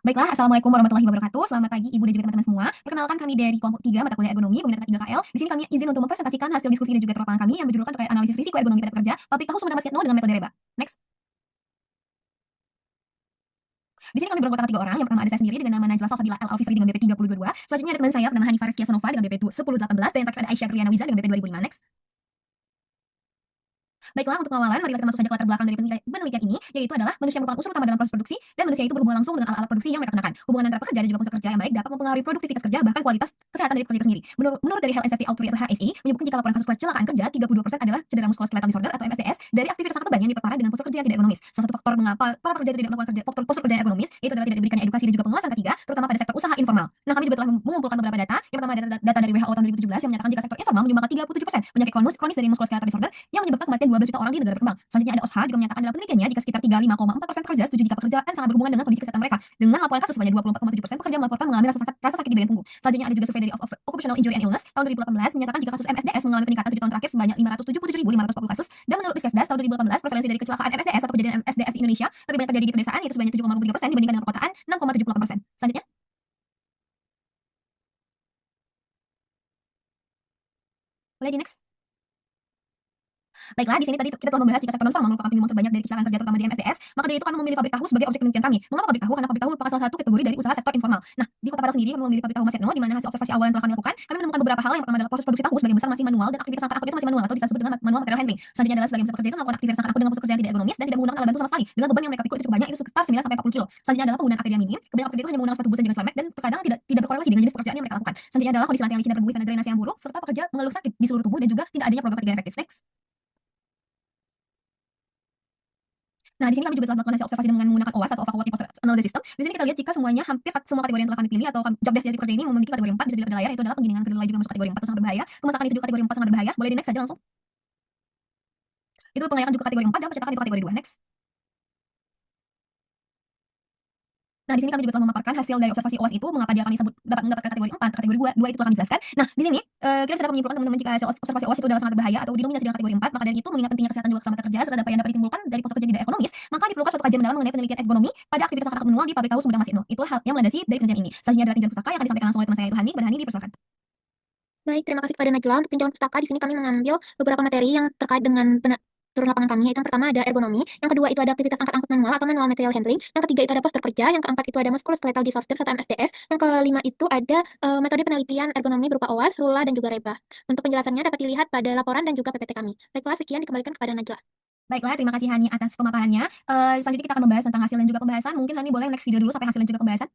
Baiklah, Assalamualaikum warahmatullahi wabarakatuh. Selamat pagi Ibu dan juga teman-teman semua. Perkenalkan kami dari kelompok 3 mata kuliah ergonomi, peminat 3KL. Di sini kami izin untuk mempresentasikan hasil diskusi dan juga lapangan kami yang berjudulkan terkait analisis risiko ergonomi pada pekerja, pabrik tahu sumber Mas Yatno dengan metode REBA. Next. Di sini kami beranggotakan 3 orang. Yang pertama ada saya sendiri dengan nama Najla Salsabila L. Alfisri dengan BP 3022. Selanjutnya ada teman saya bernama Hanifah Rizkia Sonova dengan BP 1018 dan yang terakhir ada Aisyah Briana Wiza dengan BP 2005. Next. Baiklah, untuk pengawalan, mari kita masuk saja ke latar belakang dari penelitian ini, yaitu adalah manusia merupakan unsur utama dalam proses produksi, dan manusia itu berhubungan langsung dengan alat-alat produksi yang mereka gunakan. Hubungan antara pekerja dan juga proses kerja yang baik dapat mempengaruhi produktivitas kerja, bahkan kualitas kesehatan dari pekerja itu sendiri. Menurut dari Health and Safety Authority atau HSE, menyebutkan jika laporan kasus kecelakaan kerja, 32% adalah cedera muskuloskeletal disorder atau MSDS dari aktivitas angkat beban yang diperparah dengan postur kerja yang tidak ergonomis. Salah satu faktor mengapa para pekerja itu tidak melakukan postur kerja yang ergonomis, itu adalah tidak diberikan edukasi dan juga pengawasan ketiga, terutama pada sektor usaha informal. Nah, kami juga telah mengumpulkan beberapa data. Yang pertama ada data dari WHO tahun 2017 yang menyatakan jika sektor informal menyumbangkan 37% penyakit kronis dari muskuloskeletal disorder yang menyebabkan kematian 12 juta orang di negara berkembang. Selanjutnya ada OSHA juga menyatakan dalam penelitiannya jika sekitar 35,4% pekerja setuju jika pekerjaan sangat berhubungan dengan kondisi kesehatan mereka. Dengan laporan kasus sebanyak 24,7% pekerja melaporkan mengalami rasa sakit di bagian punggung. Selanjutnya ada juga survei dari Occupational Injury and Illness tahun 2018 menyatakan jika kasus MSDS mengalami peningkatan 7 tahun terakhir sebanyak 577.540 kasus, dan menurut Riskesdas tahun 2018 prevalensi dari kecelakaan MSDS atau kejadian MSDS di Indonesia lebih banyak terjadi di pedesaan yaitu sebanyak 7,43% dibandingkan dengan perkotaan 6,78%. Selanjutnya, boleh di next. Baiklah, di sini tadi kita telah membahas jika sektor non formal merupakan penyumbang terbanyak dari kecelakaan kerja terutama di MSDS, maka dari itu kami memilih pabrik tahu sebagai objek penelitian kami. Mengapa pabrik tahu? Karena pabrik tahu merupakan salah satu kategori dari usaha sektor informal. Nah, di Kota Padang sendiri kami memilih pabrik tahu Mas Yatno, di mana hasil observasi awal yang telah kami lakukan, kami menemukan beberapa hal. Yang pertama adalah proses produksi tahu sebagian besar masih manual dan aktivitas angkat angkut itu masih manual atau bisa disebut dengan manual material handling. Selanjutnya adalah sebagian besar pekerja itu melakukan aktivitas angkat angkut dengan postur kerja yang tidak ergonomis dan tidak menggunakan alat bantu sama sekali. Dengan beban yang mereka pikul itu cukup banyak, itu sekitar 9 sampai 40 kilo. Selanjutnya adalah penggunaan APD yang minim. Kebanyakan pekerja itu hanya menggunakan sepatu bus dan juga selamat dan terkadang tidak berkorelasi dengan jenis pekerjaan yang mereka lakukan. Selanjutnya adalah kondisi lantai yang licin dan berbuih karena drainase yang buruk serta pekerja mengeluh sakit di seluruh tubuh dan juga tidak adanya program ketiga yang efektif. Next. Nah, di sini kami juga telah melakukan hasil observasi dengan menggunakan OWASP atau Overall Working Process Analysis System. Di sini kita lihat jika semuanya hampir semua kategori yang telah kami pilih atau job desk dari pekerja ini memiliki kategori 4 bisa dilihat pada layar, yaitu adalah penggilingan kedelai juga masuk kategori 4 itu sangat berbahaya, pemasakan itu juga kategori 4 sangat berbahaya. Boleh di next saja langsung. Itu pengayakan juga kategori 4 dan pencetakan itu kategori 2. Next. Nah, di sini kami juga telah memaparkan hasil dari observasi OWASP itu, mengapa dia kami sebut dapat mendapatkan kategori 4, kategori 2 itu telah kami jelaskan. Nah, di sini kita bisa dapat menyimpulkan teman-teman jika hasil observasi OWASP itu adalah sangat berbahaya atau didominasi dengan kategori 4, maka dari itu mengingat pentingnya kesehatan juga keselamatan kerja serta dampak yang dapat ditimbulkan dari postur kerja tidak ergonomis, maka diperlukan suatu kajian mendalam mengenai penelitian ergonomi pada aktivitas angkat manual di pabrik tahu Sumedang Masino. Itulah hal yang melandasi dari penelitian ini. Selanjutnya adalah tinjauan pustaka yang akan disampaikan langsung oleh teman saya itu Hani. Berhani, dipersilakan. Baik, terima kasih kepada Najla. Untuk tinjauan pustaka, di sini kami mengambil beberapa materi yang terkait dengan turun lapangan kami, yaitu yang pertama ada ergonomi, yang kedua itu ada aktivitas angkat-angkut manual atau manual material handling, yang ketiga itu ada postur kerja, yang keempat itu ada musculoskeletal disorder serta MSDS, yang kelima itu ada metode penelitian ergonomi berupa OWASP, RULA, dan juga REBA. Untuk penjelasannya dapat dilihat pada laporan dan juga PPT kami. Baiklah, sekian dikembalikan kepada Najla. Baiklah, terima kasih Hani atas pemaparannya. Selanjutnya kita akan membahas tentang hasil dan juga pembahasan. Mungkin Hani boleh next video dulu sampai hasil dan juga pembahasan.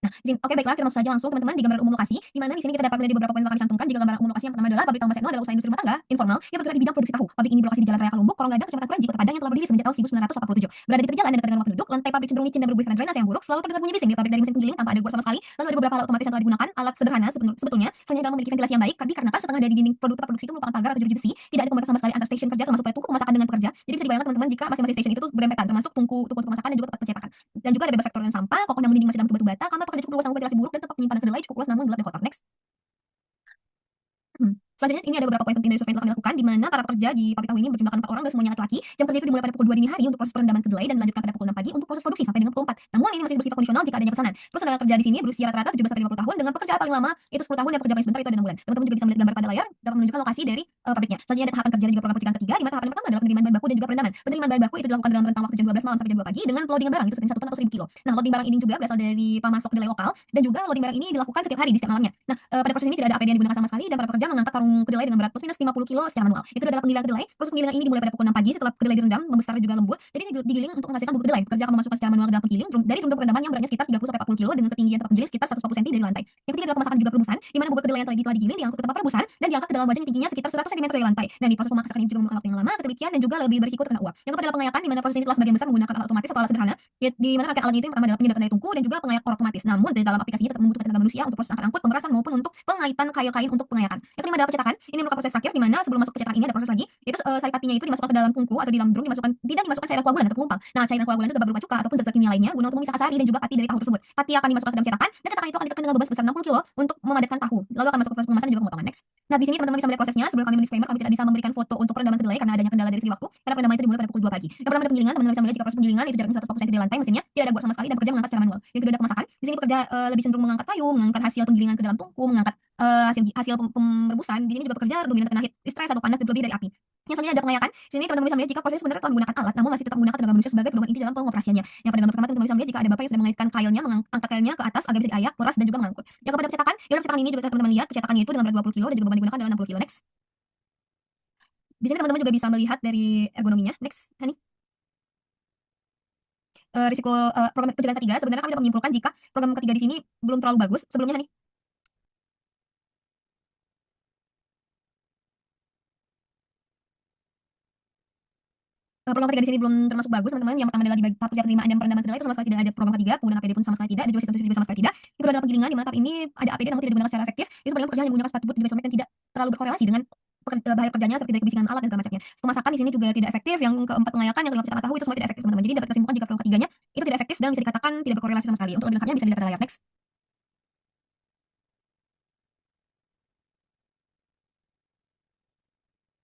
Nah, oke baiklah kita masuk saja langsung teman-teman di gambaran umum lokasi, di mana di sini kita dapat melihat beberapa poin yang kami cantumkan. Jika gambaran umum lokasi yang pertama adalah pabrik tahu Mas Etno adalah usaha industri rumah tangga informal yang bergerak di bidang produksi tahu. Pabrik ini berlokasi di Jalan Raya Kalumbuk, Kolong Gadang, Kecamatan Kranji, Kota Padang yang telah berdiri semenjak tahun 1987. Berada di tepi jalan dan dekat dengan rumah penduduk, lantai pabrik cenderung licin dan berbuih karena drainase yang buruk, selalu terdengar bunyi bising di pabrik dari mesin penggiling tanpa ada gua sama sekali. Lalu ada beberapa alat otomatis yang telah digunakan, alat sederhana sebetulnya, hanya dalam memiliki ventilasi yang baik, dikarenakan setengah dari dinding tempat produksi itu merupakan pagar atau jeruji besi, tidak ada pembatas sama sekali antar stasiun kerja termasuk pada tungku pemasakan dengan pekerja. Jadi bisa dibayangkan teman-teman jika masing-masing stasiun itu tuh berempetan termasuk tungku pemasakan dan juga tempat pencetakan. Dan juga ada bebas vektor dan sampah, kokohnya mendiding masih dalam batu bata, kamar pekerja cukup luas namun ventilasi buruk dan tempat penyimpanan kedelai cukup luas namun gelap dan kotor. Next. Selanjutnya ini ada beberapa poin penting dari survei yang telah kami lakukan, di mana para pekerja di pabrik tahu ini berjumlah 4 orang dan semuanya laki-laki. Jam kerja itu dimulai pada pukul 2 dini hari untuk proses perendaman kedelai dan dilanjutkan pada pukul 6 pagi untuk proses produksi sampai dengan pukul 4. Namun ini masih bersifat kondisional jika adanya pesanan. Terus tenaga kerja di sini berusia rata-rata 17 sampai 50 tahun dengan pekerja paling lama itu 10 tahun dan pekerja paling sebentar itu ada 6 bulan. Teman-teman juga bisa melihat gambar pada layar dapat menunjukkan lokasi dari pabriknya. Selanjutnya ada tahapan kerja dan juga program pencegahan ketiga, di mana tahapan yang pertama adalah penerimaan bahan baku dan juga perendaman. Penerimaan bahan baku itu dilakukan dalam rentang waktu jam 12 malam sampai jam 2 pagi dengan loading barang itu sebanyak 1 ton atau 1000 kilo. Nah, loading barang ini juga berasal dari pemasok kedelai lokal dan juga loading barang ini dilakukan setiap hari di setiap malamnya. Nah, pada proses ini tidak ada APD yang digunakan sama sekali dan para pekerja mengangkat karung kedelai dengan berat plus minus 50 kilo secara manual. Itu adalah penggilingan kedelai. Proses penggilingan ini dimulai pada pukul 6 pagi setelah kedelai direndam, membesar dan juga lembut. Jadi ini digiling untuk menghasilkan bubuk kedelai. Pekerja akan memasukkan secara manual ke dalam penggiling dari drum perendaman yang beratnya sekitar 30 sampai 40 kilo dengan ketinggian tempat penggiling sekitar 140 cm dari lantai. Yang ketiga adalah pemasakan dan juga perebusan, di mana bubuk kedelai yang telah digiling diangkut ke tempat perebusan dan diangkat ke dalam wajan yang tingginya sekitar 100 cm dari lantai. Dan di proses pemasakan ini juga memakan waktu yang lama, ketelitian dan juga lebih berisiko terkena uap. Yang keempat adalah pengayakan, di mana proses ini telah sebagian besar menggunakan alat otomatis atau alat sederhana. Di mana rangkaian alatnya itu yang pertama adalah penyedotan dari tungku dan juga pengayak otomatis. Namun di dalam aplikasinya tetap membutuhkan tenaga manusia untuk proses angkat angkut, pemerasan maupun untuk pengaitan kail kain untuk pengayakan. Yang kelima adalah pencetakan. Ini merupakan proses terakhir di mana sebelum masuk pencetakan ini ada proses lagi, yaitu saripatinya itu dimasukkan ke dalam tungku atau di dalam drum tidak dimasukkan cairan koagulan atau penggumpal. Nah, cairan koagulan itu dapat berupa cuka ataupun zat-zat kimia lainnya guna untuk memisahkan sari dan juga pati dari tahu tersebut. Pati akan dimasukkan ke dalam cetakan dan cetakan itu akan ditekan dengan beban sebesar 60 kilo untuk memadatkan tahu. Lalu akan masuk ke proses pengemasan dan juga pemotongan. Next. Nah, di sini teman-teman bisa melihat prosesnya. Sebelum kami disclaimer, kami tidak bisa memberikan foto untuk perendaman kedelai karena adanya kendala dari segi waktu. Karena perendaman itu dimulai pada pukul 2 pagi. Yang pertama ada penggilingan, teman-teman bisa melihat jika proses penggilingan itu jaraknya 140 cm dari lantai mesinnya, tidak ada bor sama sekali dan bekerja mengangkat secara manual. Yang kedua ada kemasakan. Di sini pekerja lebih cenderung mengangkat kayu, mengangkat hasil penggilingan ke dalam tungku, mengangkat hasil perebusan. Di sini juga bekerja dominan kena heat stress atau panas berlebih dari api. Yang selanjutnya ada pengayakan. Di sini teman-teman bisa melihat jika proses sebenarnya telah menggunakan alat, namun masih tetap menggunakan tenaga manusia sebagai pedoman inti dalam pengoperasiannya. Yang pada gambar pertama teman-teman bisa melihat jika ada bapak yang sedang mengaitkan kailnya, mengangkat kailnya ke atas agar bisa diayak, meras dan juga mengangkut. Yang kepada pencetakan, yang dalam pencetakan ini juga teman-teman lihat pencetakannya itu dengan berat 20 kilo dan juga beban digunakan adalah 60 kilo. Next. Di sini teman-teman juga bisa melihat dari ergonominya. Next, Hani. Risiko program pencegahan ketiga sebenarnya kami dapat menyimpulkan jika program ketiga di sini belum terlalu bagus. Sebelumnya, Hani. Program ketiga di sini belum termasuk bagus, teman-teman. Yang pertama adalah di tahap kerja penerimaan dan perendaman kedelai itu sama sekali tidak ada program ketiga, penggunaan APD pun sama sekali tidak, dan juga sistem distribusi juga sama sekali tidak. Yang kedua adalah penggilingan, di mana tahap ini ada APD namun tidak digunakan secara efektif. Itu paling pekerjaan yang menggunakan sepatu boot dan juga helmet dan tidak terlalu berkorelasi dengan bahaya kerjanya seperti dari kebisingan alat dan segala macamnya. Pemasakan di sini juga tidak efektif. Yang keempat pengayakan, yang kelima pencetakan tahu itu semua tidak efektif, teman-teman. Jadi dapat kesimpulan jika program ketiganya itu tidak efektif dan bisa dikatakan tidak berkorelasi sama sekali. Untuk lebih lengkapnya bisa dilihat pada layar. Next.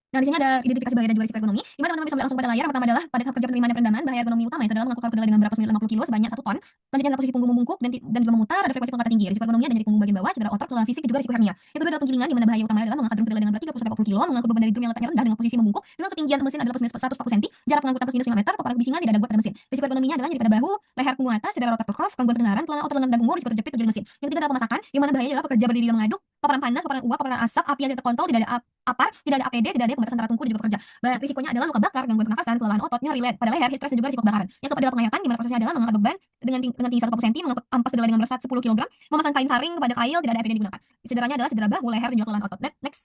Nah, di sini ada identifikasi bahaya dan juga risiko ergonomi. Di mana teman-teman bisa melihat langsung pada layar. Yang pertama adalah pada tahap kerja penerimaan dan perendaman, bahaya ergonomi utama itu adalah mengangkut kedelai dengan berat 60 kilo sebanyak 1 ton. Selanjutnya adalah posisi punggung membungkuk dan juga memutar, ada frekuensi pengangkatan tinggi. Risiko ergonomi ada dari punggung bagian bawah, cedera otot, kelelahan fisik, dan juga risiko hernia. Yang kedua adalah penggilingan, di mana bahaya utama adalah mengangkat drum kedelai dengan berat 30 sampai 40 kilo, mengangkut beban dari drum yang letaknya rendah dengan posisi membungkuk, dengan ketinggian mesin adalah plus minus 140 cm, jarak pengangkutan plus minus 5 meter, paparan kebisingan tidak ada gua pada mesin. Risiko ergonominya adalah nyeri pada bahu, leher punggung atas, cedera rotator cuff, gangguan pendengaran, kelainan otot lengan dan punggung, risiko terjepit terjadi mesin. Yang ketiga adalah pemasakan, di mana bahayanya adalah pekerja berdiri dan mengaduk, paparan panas, paparan uap, paparan asap, api yang tidak terkontrol, tidak ada apar, tidak ada APD, tidak ada pembatasan antara tungku dan juga pekerja. Risikonya adalah luka bakar, gangguan pernafasan, kelelahan otot, nyeri pada leher, stres dan juga risiko kebakaran. Yang keempat adalah pengayakan, di mana prosesnya adalah mengangkat beban dengan tinggi 140 cm, mengangkut ampas kedelai dengan berat 10 kg, memasang kain saring kepada kail, tidak ada APD digunakan. Cederanya adalah cedera bahu, leher dan juga kelelahan otot. Next.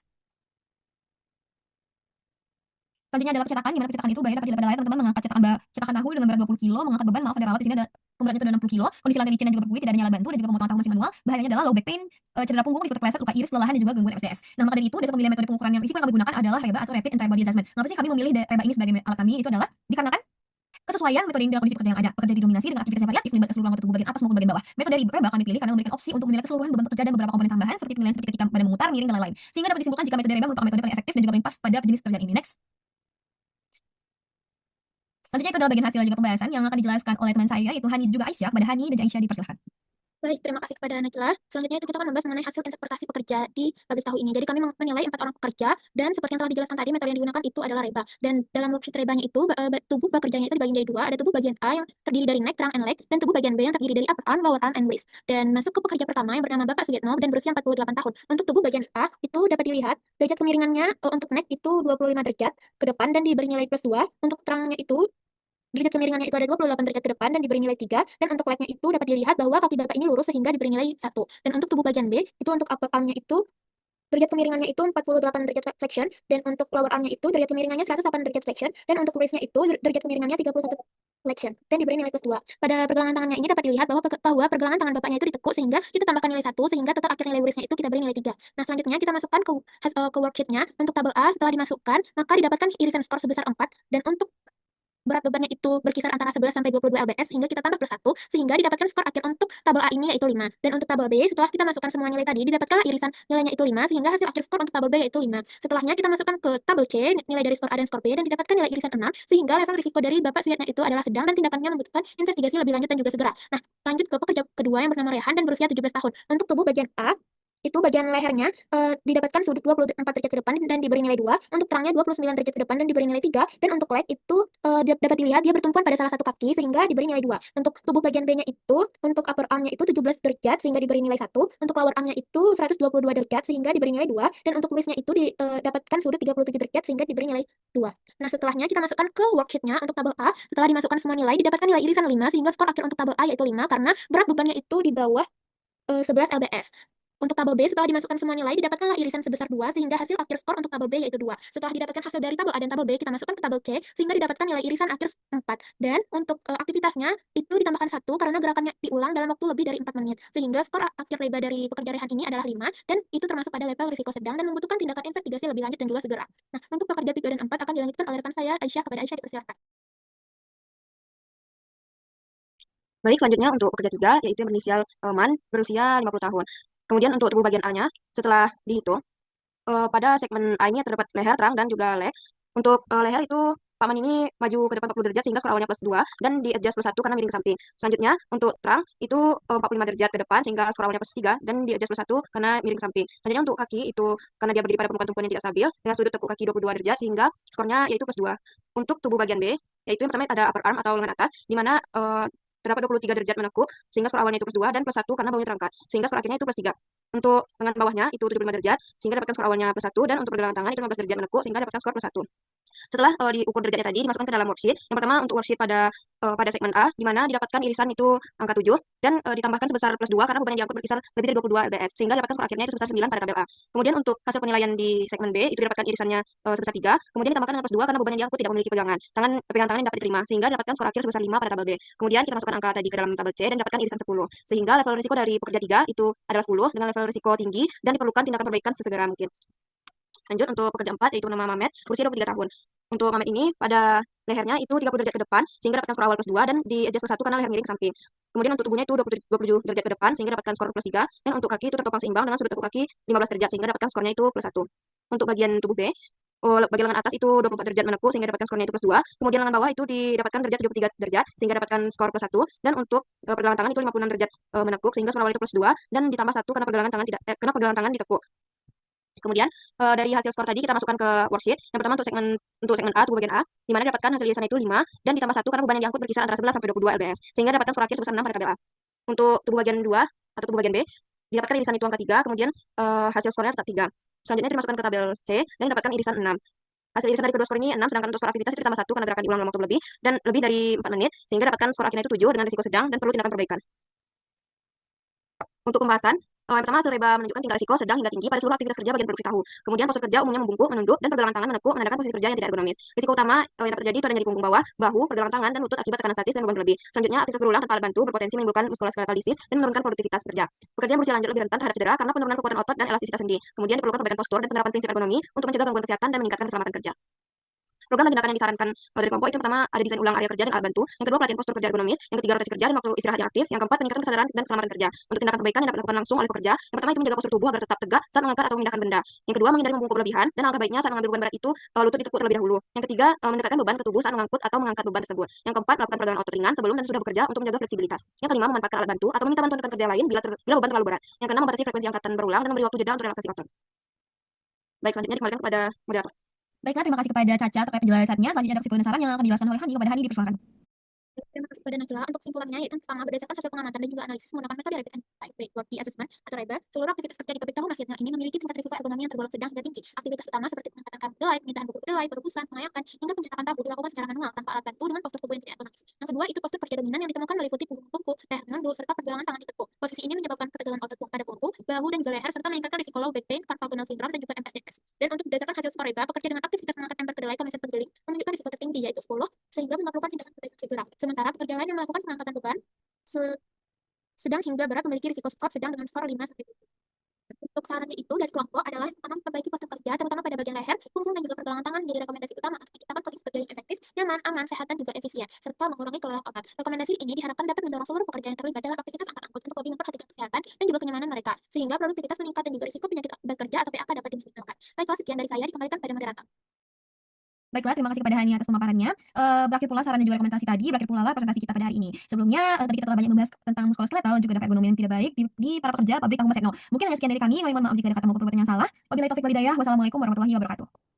Selanjutnya adalah pencetakan, di mana pencetakan itu bahaya dapat dilihat pada layar. Teman-teman mengangkat cetakan tahu dengan berat 20 kilo, mengangkat beban, maaf ada ralat di sini ada pemberatnya itu ada 60 kilo, kondisi lantai licin dan juga berbuih, tidak ada nyala bantu dan juga pemotongan tahu masih manual. Bahayanya adalah low back pain, cedera punggung, difut terpleset, luka iris, kelelahan dan juga gangguan MSDS. Nah, maka dari itu dasar pemilihan metode pengukuran yang risiko yang kami gunakan adalah REBA atau Rapid Entire Body Assessment. Mengapa sih kami memilih REBA ini sebagai alat kami? Itu adalah dikarenakan kesesuaian metode ini dengan kondisi pekerja yang ada. Pekerja didominasi dengan aktivitas yang variatif melibatkan seluruh anggota tubuh bagian atas maupun bagian bawah. Metode dari REBA kami pilih karena memberikan opsi untuk menilai keseluruhan beban pekerja dan beberapa komponen tambahan seperti penilaian seperti ketika badan memutar, miring dan lain-lain. Sehingga dapat disimpulkan jika metode REBA merupakan metode paling efektif dan juga paling pas pada jenis pekerjaan ini. Next. Selanjutnya itu adalah bagian hasil dan juga pembahasan yang akan dijelaskan oleh teman saya yaitu Hani dan juga Aisyah. Kepada Hani dan Aisyah dipersilakan. Baik, terima kasih kepada Najla. Selanjutnya itu kita akan membahas mengenai hasil interpretasi pekerja di pabrik tahu ini. Jadi kami menilai 4 orang pekerja dan seperti yang telah dijelaskan tadi metode yang digunakan itu adalah reba. Dan dalam worksheet rebanya itu tubuh pekerjanya itu dibagi jadi dua. Ada tubuh bagian A yang terdiri dari neck, trunk, and leg, dan tubuh bagian B yang terdiri dari upper arm, lower arm, and waist. Dan masuk ke pekerja pertama yang bernama Bapak Sugitno dan berusia 48 tahun. Untuk tubuh bagian A itu dapat dilihat derajat kemiringannya untuk neck itu 25 derajat ke depan dan diberi nilai plus 2. Untuk trunknya itu derajat kemiringannya itu ada 28 derajat ke depan dan diberi nilai 3, dan untuk legnya itu dapat dilihat bahwa kaki bapak ini lurus sehingga diberi nilai 1. Dan untuk tubuh bagian B, itu untuk upper arm-nya itu derajat kemiringannya itu 48 derajat flexion, dan untuk lower arm-nya itu derajat kemiringannya 108 derajat flexion, dan untuk waist-nya itu derajat kemiringannya 31 flexion, dan diberi nilai plus 2. Pada pergelangan tangannya ini dapat dilihat bahwa pergelangan tangan bapaknya itu ditekuk sehingga kita tambahkan nilai 1, sehingga total akhir nilai waist-nya itu kita beri nilai 3. Nah, selanjutnya kita masukkan ke worksheet-nya. Untuk tabel A setelah dimasukkan, maka didapatkan irisan skor sebesar 4, dan untuk berat bebannya itu berkisar antara 11 sampai 22 lbs, sehingga kita tambah plus 1, sehingga didapatkan skor akhir untuk tabel A ini yaitu 5. Dan untuk tabel B, setelah kita masukkan semua nilai tadi, didapatkanlah irisan nilainya itu 5, sehingga hasil akhir skor untuk tabel B yaitu 5. Setelahnya kita masukkan ke tabel C, nilai dari skor A dan skor B, dan didapatkan nilai irisan 6, sehingga level risiko dari Bapak Suyatna itu adalah sedang dan tindakannya membutuhkan investigasi lebih lanjut dan juga segera. Nah, lanjut ke pekerja kedua yang bernama Rehan dan berusia 17 tahun. Untuk tubuh bagian A, itu bagian lehernya didapatkan sudut 24 derajat ke depan dan diberi nilai 2, untuk terangnya 29 derajat ke depan dan diberi nilai 3, dan untuk leg itu dapat dilihat dia bertumpuan pada salah satu kaki sehingga diberi nilai 2. Untuk tubuh bagian B-nya itu, untuk upper arm-nya itu 17 derajat sehingga diberi nilai 1, untuk lower arm-nya itu 122 derajat sehingga diberi nilai 2, dan untuk waist-nya itu didapatkan sudut 37 derajat sehingga diberi nilai 2. Nah, setelahnya kita masukkan ke worksheet-nya. Untuk tabel A, setelah dimasukkan semua nilai, didapatkan nilai irisan 5, sehingga skor akhir untuk tabel A yaitu 5 karena berat bebannya itu di bawah 11 lbs. Untuk tabel B, setelah dimasukkan semua nilai, didapatkanlah irisan sebesar 2, sehingga hasil akhir skor untuk tabel B yaitu 2. Setelah didapatkan hasil dari tabel A dan tabel B, kita masukkan ke tabel C, sehingga didapatkan nilai irisan akhir 4. Dan untuk aktivitasnya, itu ditambahkan 1 karena gerakannya diulang dalam waktu lebih dari 4 menit. Sehingga skor akhir leba dari pekerja Rehan ini adalah 5, dan itu termasuk pada level risiko sedang dan membutuhkan tindakan investigasi lebih lanjut dan juga segera. Nah, untuk pekerja 3 dan 4 akan dilanjutkan oleh rekan saya, Aisyah. Kepada Aisyah dipersilakan. Baik, selanjutnya untuk pekerja 3, yaitu yang berinisial Man, berusia 50 tahun. Kemudian untuk tubuh bagian A-nya, setelah dihitung, pada segmen A ini terdapat leher, terang, dan juga leg. Untuk leher itu, Pak Man ini maju ke depan 40 derajat sehingga skor awalnya plus 2, dan di adjust plus 1 karena miring ke samping. Selanjutnya, untuk terang, itu 45 derajat ke depan sehingga skor awalnya plus 3, dan di adjust plus 1 karena miring ke samping. Selanjutnya untuk kaki, itu karena dia berdiri pada permukaan tumpuan yang tidak stabil, dengan sudut tekuk kaki 22 derajat sehingga skornya yaitu plus 2. Untuk tubuh bagian B, yaitu yang pertama ada upper arm atau lengan atas, di mana terdapat 23 derajat menekuk, sehingga skor awalnya itu plus 2, dan plus 1 karena baunya terangkat, sehingga skor akhirnya itu plus 3. Untuk lengan bawahnya itu 75 derajat, sehingga dapatkan skor awalnya plus 1, dan untuk pergelangan tangan itu 15 derajat menekuk, sehingga dapatkan skor plus 1. Setelah diukur derajatnya tadi, dimasukkan ke dalam worksheet. Yang pertama untuk worksheet pada segmen A, di mana didapatkan irisan itu angka 7, dan ditambahkan sebesar plus 2 karena beban yang diangkut berkisar lebih dari 22 lbs, sehingga dapatkan skor akhirnya itu sebesar 9 pada tabel A. Kemudian untuk hasil penilaian di segmen B, itu didapatkan irisannya sebesar 3, kemudian ditambahkan dengan plus 2 karena beban yang diangkut tidak memiliki pegangan. Pegangan tangan yang dapat diterima, sehingga dapatkan skor akhir sebesar 5 pada tabel B. Kemudian kita masukkan angka tadi ke dalam tabel C dan dapatkan irisan 10, sehingga level risiko dari pekerja 3 itu adalah 10 dengan level risiko tinggi dan diperlukan tindakan perbaikan sesegera mungkin. Lanjut untuk pekerja 4, yaitu nama Mamet, berusia 23 tahun. Untuk Mamet ini, pada lehernya itu 30 derajat ke depan, sehingga dapatkan skor awal plus 2, dan di adjust plus 1 karena leher miring ke samping. Kemudian untuk tubuhnya itu 27 derajat ke depan, sehingga dapatkan skor plus 3, dan untuk kaki itu tertopang seimbang dengan sudut tekuk kaki 15 derajat, sehingga dapatkan skornya itu plus 1. Untuk bagian tubuh B, bagian lengan atas itu 24 derajat menekuk, sehingga dapatkan skornya itu plus 2. Kemudian lengan bawah itu didapatkan derajat 73 derajat, sehingga dapatkan skor plus 1. Dan untuk pergelangan tangan itu 56 derajat menekuk, sehingga skor awal itu plus 2, dan ditambah 1 karena pergelangan tangan ditekuk. Kemudian dari hasil skor tadi kita masukkan ke worksheet. Yang pertama untuk segmen A, tubuh bagian A, di mana dapatkan hasil irisan itu 5, dan ditambah 1 karena beban yang diangkut berkisar antara 11 sampai 22 lbs, sehingga dapatkan skor akhir sebesar 6 pada tabel A. Untuk tubuh bagian 2 atau tubuh bagian B, didapatkan irisan itu angka 3, kemudian hasil skornya tetap 3. Selanjutnya dimasukkan ke tabel C dan didapatkan irisan 6. Hasil irisan dari kedua skor ini 6, sedangkan untuk skor aktivitas itu ditambah 1 karena gerakan diulang dalam waktu lebih dan lebih dari 4 menit, sehingga dapatkan skor akhirnya itu 7 dengan risiko sedang dan perlu tindakan perbaikan. Untuk pembahasan, yang pertama hasil reba menunjukkan tingkat risiko sedang hingga tinggi pada seluruh aktivitas kerja bagian produksi tahu. Kemudian postur kerja umumnya membungkuk, menunduk, dan pergelangan tangan menekuk menandakan posisi kerja yang tidak ergonomis. Risiko utama yang dapat terjadi itu ada nyeri punggung bawah, bahu, pergelangan tangan, dan lutut akibat tekanan statis dan beban berlebih. Selanjutnya, aktivitas berulang tanpa alat bantu berpotensi menimbulkan muskuloskeletal disease dan menurunkan produktivitas kerja. Pekerja yang berusia lanjut lebih rentan terhadap cedera karena penurunan kekuatan otot dan elastisitas sendi. Kemudian diperlukan perbaikan postur dan penerapan prinsip ergonomi untuk mencegah gangguan kesehatan dan meningkatkan keselamatan kerja. Program dan tindakan yang disarankan dari kelompok itu pertama ada desain ulang area kerja dan alat bantu, yang kedua pelatihan postur kerja ergonomis, yang ketiga rotasi kerja dan waktu istirahat yang aktif, yang keempat peningkatan kesadaran dan keselamatan kerja. Untuk tindakan perbaikan yang dapat dilakukan langsung oleh pekerja, yang pertama itu menjaga postur tubuh agar tetap tegak saat mengangkat atau memindahkan benda. Yang kedua menghindari membungkuk berlebihan, dan alangkah baiknya saat mengambil beban berat itu lutut ditekuk terlebih dahulu. Yang ketiga mendekatkan beban ke tubuh saat mengangkut atau mengangkat beban tersebut. Yang keempat melakukan peregangan otot ringan sebelum dan sesudah bekerja untuk menjaga fleksibilitas. Yang kelima memanfaatkan alat bantu atau meminta bantuan rekan kerja lain bila beban terlalu berat. Yang keenam membatasi frekuensi angkatan berulang dan memberi waktu jeda untuk relaksasi otot. Baik, selanjutnya dikembalikan kepada moderator. Baiklah, terima kasih kepada Caca terkait penjelasannya. Selanjutnya ada kesimpulan dan saran yang akan dijelaskan oleh Hani. Kepada Hani dipersilakan. Terima kasih kepada Najla. Untuk kesimpulannya, yaitu pertama, berdasarkan hasil pengamatan dan juga analisis menggunakan metode Rapid and Type Assessment atau REBA, seluruh aktivitas kerja di pabrik tahu Mas Yatna ini memiliki tingkat risiko ergonomi yang tergolong sedang hingga tinggi. Aktivitas utama seperti pengangkatan karung kedelai, pemindahan bubuk kedelai, perebusan, pengayakan, hingga pencetakan tahu dilakukan secara manual tanpa alat bantu dengan postur tubuh yang tidak ergonomis. Yang kedua, itu postur kerja dominan yang ditemukan meliputi punggung bungkuk, leher menunduk, serta pergelangan tangan ditekuk. Posisi ini menyebabkan ketegangan otot pada punggung, bahu, dan juga leher, serta meningkatkan risiko low back pain, carpal tunnel syndrome, dan juga MSDS. Dan untuk berdasarkan hasil skor REBA, pekerja dengan aktivitas mengangkat ember kedelai ke mesin penggiling menunjukkan risiko tertinggi yaitu 10, sehingga memerlukan tindakan perbaikan segera. Sementara pekerja lain yang melakukan pengangkatan beban sedang hingga berat memiliki risiko skor sedang dengan skor 5 sampai 7. Untuk sarannya itu dari kelompok adalah yang pertama memperbaiki postur kerja terutama pada bagian leher, punggung, dan juga pergelangan tangan menjadi rekomendasi utama untuk menciptakan kondisi kerja yang efektif, nyaman, aman, sehat, dan juga efisien, serta mengurangi kelelahan otot. Rekomendasi ini diharapkan dapat mendorong seluruh pekerja yang terlibat dalam aktivitas angkat-angkut untuk lebih memperhatikan kesehatan dan juga kenyamanan mereka, sehingga produktivitas meningkat dan juga risiko penyakit akibat kerja atau PAK dapat diminimalkan. Baiklah, sekian dari saya, dikembalikan pada moderator. Baiklah, terima kasih kepada Hani atas pemaparannya. Berakhir pula saran dan juga rekomendasi tadi, berakhir pula lah presentasi kita pada hari ini. Sebelumnya, tadi kita telah banyak membahas tentang muskuloskeletal juga dampak ergonomi yang tidak baik di para pekerja pabrik tahu Mas Yatno. Mungkin hanya sekian dari kami, kami mohon maaf jika ada kata maupun perbuatan yang salah. Wabillahi taufiq wal hidayah. Wassalamualaikum warahmatullahi wabarakatuh.